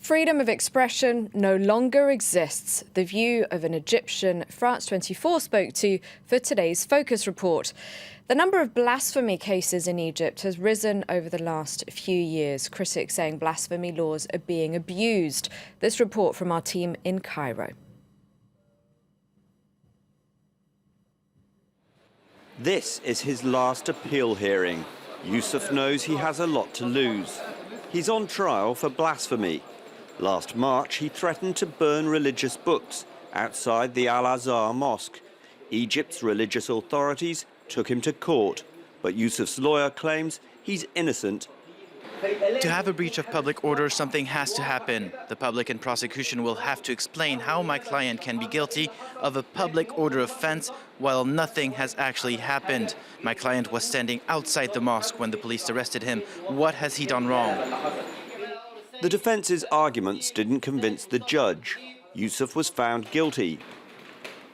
Freedom of expression no longer exists, the view of an Egyptian France 24 spoke to for today's Focus report. The number of blasphemy cases in Egypt has risen over the last few years, critics saying blasphemy laws are being abused. This report from our team in Cairo. This is his last appeal hearing. Yusuf knows he has a lot to lose. He's on trial for blasphemy. Last March, he threatened to burn religious books outside the Al-Azhar mosque. Egypt's religious authorities took him to court, but Yusuf's lawyer claims he's innocent. To have a breach of public order, something has to happen. The public and prosecution will have to explain how my client can be guilty of a public order offense while nothing has actually happened. My client was standing outside the mosque when the police arrested him. What has he done wrong? The defence's arguments didn't convince the judge. Yusuf was found guilty.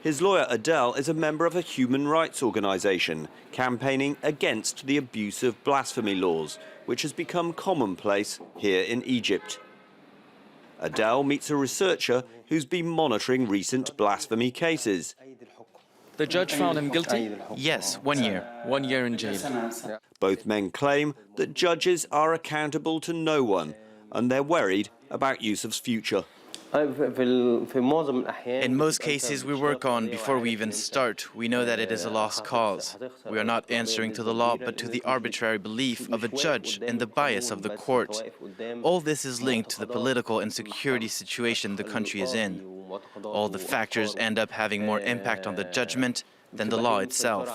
His lawyer Adel is a member of a human rights organisation campaigning against the abuse of blasphemy laws, which has become commonplace here in Egypt. Adel meets a researcher who's been monitoring recent blasphemy cases. The judge found him guilty? Yes, 1 year. 1 year in jail. Both men claim that judges are accountable to no one, and they're worried about Yusuf's future. In most cases we work on before we even start, we know that it is a lost cause. We are not answering to the law, but to the arbitrary belief of a judge and the bias of the court. All this is linked to the political and security situation the country is in. All the factors end up having more impact on the judgment than the law itself.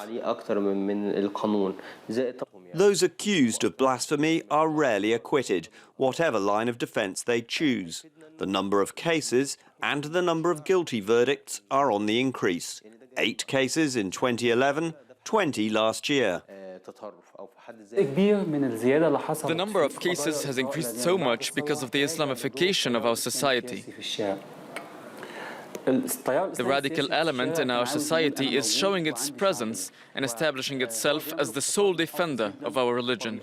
Those accused of blasphemy are rarely acquitted, whatever line of defence they choose. The number of cases and the number of guilty verdicts are on the increase. 8 cases in 2011, 20 last year. The number of cases has increased so much because of the Islamification of our society. The radical element in our society is showing its presence and establishing itself as the sole defender of our religion.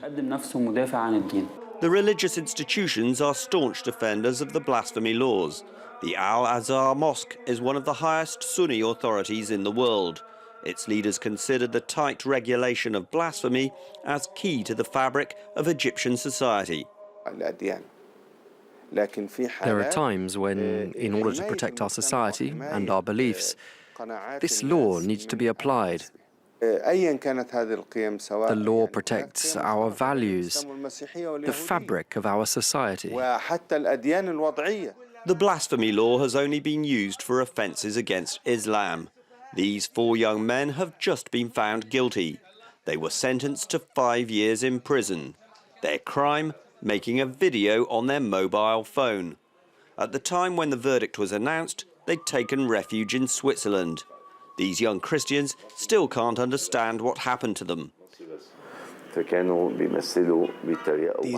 The religious institutions are staunch defenders of the blasphemy laws. The Al-Azhar mosque is one of the highest Sunni authorities in the world. Its leaders consider the tight regulation of blasphemy as key to the fabric of Egyptian society. There are times when, in order to protect our society and our beliefs, this law needs to be applied. The law protects our values, the fabric of our society. The blasphemy law has only been used for offences against Islam. These 4 young men have just been found guilty. They were sentenced to 5 years in prison. Their crime? Making a video on their mobile phone. At the time when the verdict was announced, they'd taken refuge in Switzerland. These young Christians still can't understand what happened to them. These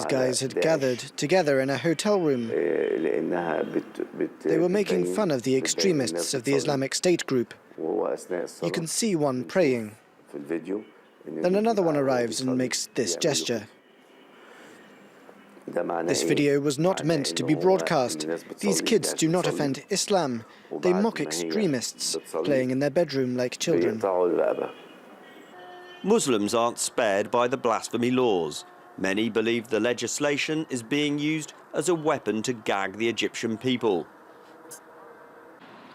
guys had gathered together in a hotel room. They were making fun of the extremists of the Islamic State group. You can see one praying. Then another one arrives and makes this gesture. This video was not meant to be broadcast. These kids do not offend Islam. They mock extremists, playing in their bedroom like children. Muslims aren't spared by the blasphemy laws. Many believe the legislation is being used as a weapon to gag the Egyptian people.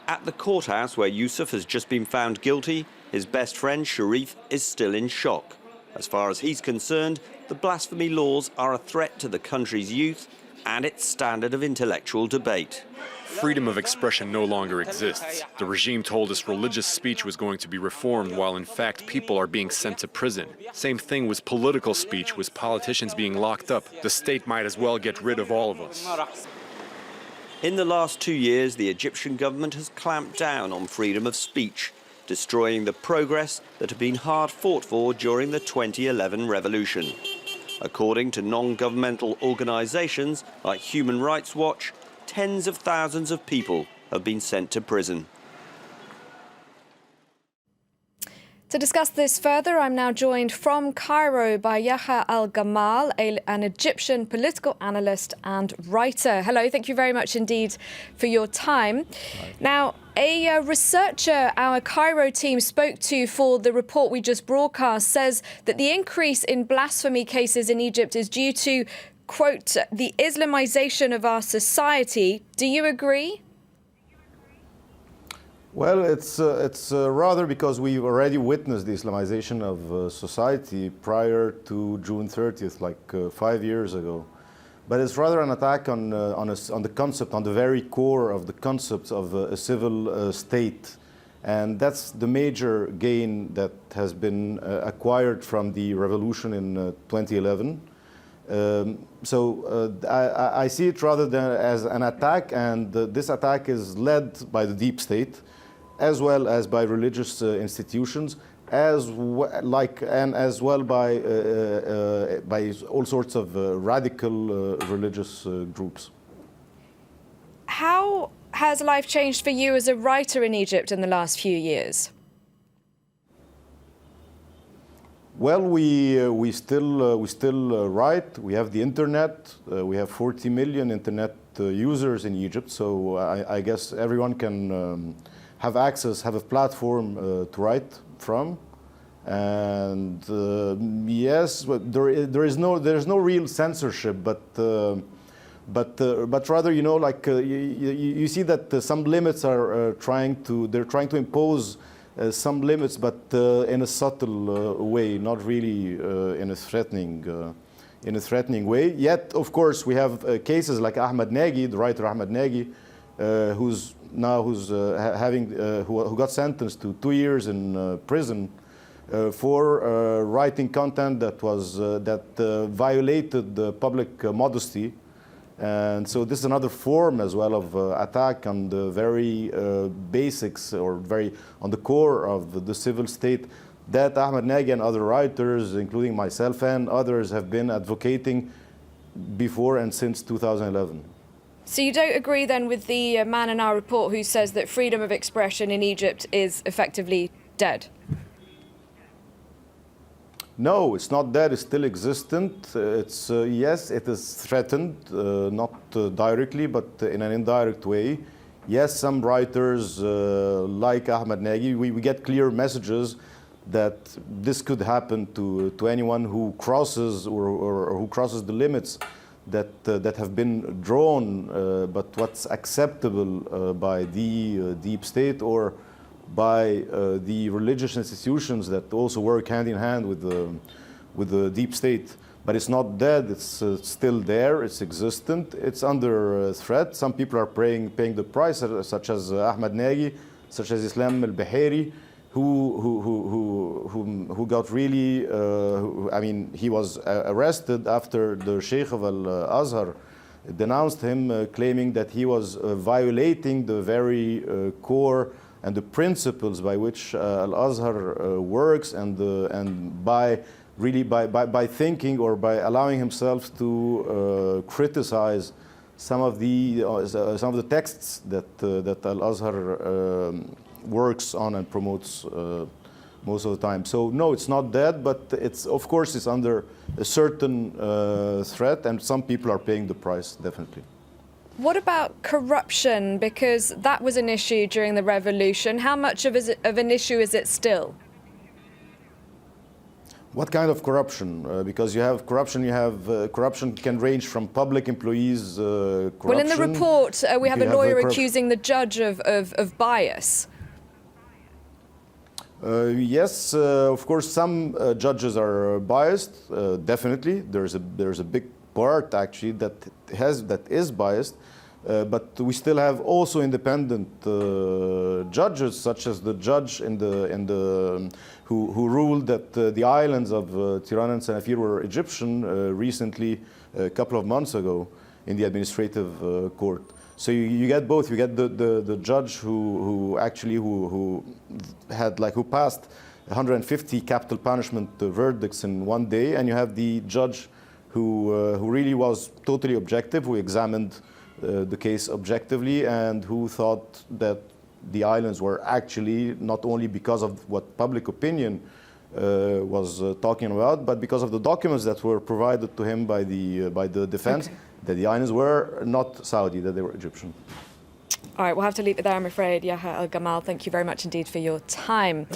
At the courthouse where Yusuf has just been found guilty, his best friend Sharif is still in shock. As far as he's concerned, the blasphemy laws are a threat to the country's youth and its standard of intellectual debate. Freedom of expression no longer exists. The regime told us religious speech was going to be reformed, while in fact people are being sent to prison. Same thing with political speech, with politicians being locked up. The state might as well get rid of all of us. In the last 2 years, the Egyptian government has clamped down on freedom of speech, destroying the progress that had been hard fought for during the 2011 revolution. According to non-governmental organisations like Human Rights Watch, tens of thousands of people have been sent to prison. To discuss this further, I'm now joined from Cairo by Yahya Al-Gamal, an Egyptian political analyst and writer. Hello, thank you very much indeed for your time. Hi. Now, a researcher our Cairo team spoke to for the report we just broadcast says that the increase in blasphemy cases in Egypt is due to, quote, the Islamization of our society. Do you agree? Well, it's rather because we've already witnessed the Islamization of society prior to June 30th, like 5 years ago. But it's rather an attack on the concept, on the very core of the concept of a civil state. And that's the major gain that has been acquired from the revolution in 2011. I see it rather than as an attack, and this attack is led by the deep state, as well as by religious institutions, as well by all sorts of radical religious groups. How has life changed for you as a writer in Egypt in the last few years? Well, we still write. We have the internet. We have 40 million internet users in Egypt. So I guess everyone can have access, have a platform to write from, and yes, there's no real censorship, but rather, you know, like you see that some limits are they're trying to impose some limits, but in a subtle way, not really in a threatening way. Yet, of course, we have cases like Ahmed Nagy, the writer Ahmed Nagy, who got sentenced to 2 years in prison for writing content that violated the public modesty. And so this is another form as well of attack on the very basics, or on the core of the civil state that Ahmed Nagy and other writers, including myself and others, have been advocating before and since 2011. So you don't agree then with the man in our report who says that freedom of expression in Egypt is effectively dead? No, it's not dead. It's still existent. Yes, it is threatened, not directly, but in an indirect way. Yes, some writers like Ahmed Nagy, we get clear messages that this could happen to anyone who crosses or who crosses the limits that have been drawn, but what's acceptable by the deep state or by the religious institutions that also work hand in hand with the deep state. But it's not dead. It's still there. It's existent. It's under threat. Some people are paying the price, such as Ahmed Nagy, such as Islam al-Bahiri, who got really, I mean, he was arrested after the Sheikh of al-Azhar denounced him, claiming that he was violating the very core and the principles by which al-Azhar works, and by thinking or by allowing himself to criticize some of the texts that al-Azhar works on and promotes most of the time. So no, it's not dead, but of course it's under a certain threat, and some people are paying the price, definitely. What about corruption? Because that was an issue during the revolution. How much of an issue is it still? What kind of corruption? Because you have corruption, corruption can range from public employees, corruption. Well, in the report, we have a lawyer accusing the judge of bias. Yes, of course, some judges are biased. Definitely, there's a big part actually that is biased. But we still have also independent judges, such as the judge who ruled that the islands of Tiran and Sanafir were Egyptian recently, a couple of months ago, in the administrative court. So you get both. You get the judge who passed 150 capital punishment verdicts in one day, and you have the judge who really was totally objective, who examined the case objectively, and who thought that the islands were actually, not only because of what public opinion was talking about, but because of the documents that were provided to him by the defense, that the islands were not Saudi, that they were Egyptian. All right, we'll have to leave it there, I'm afraid. Yahya Al-Gamal, thank you very much indeed for your time.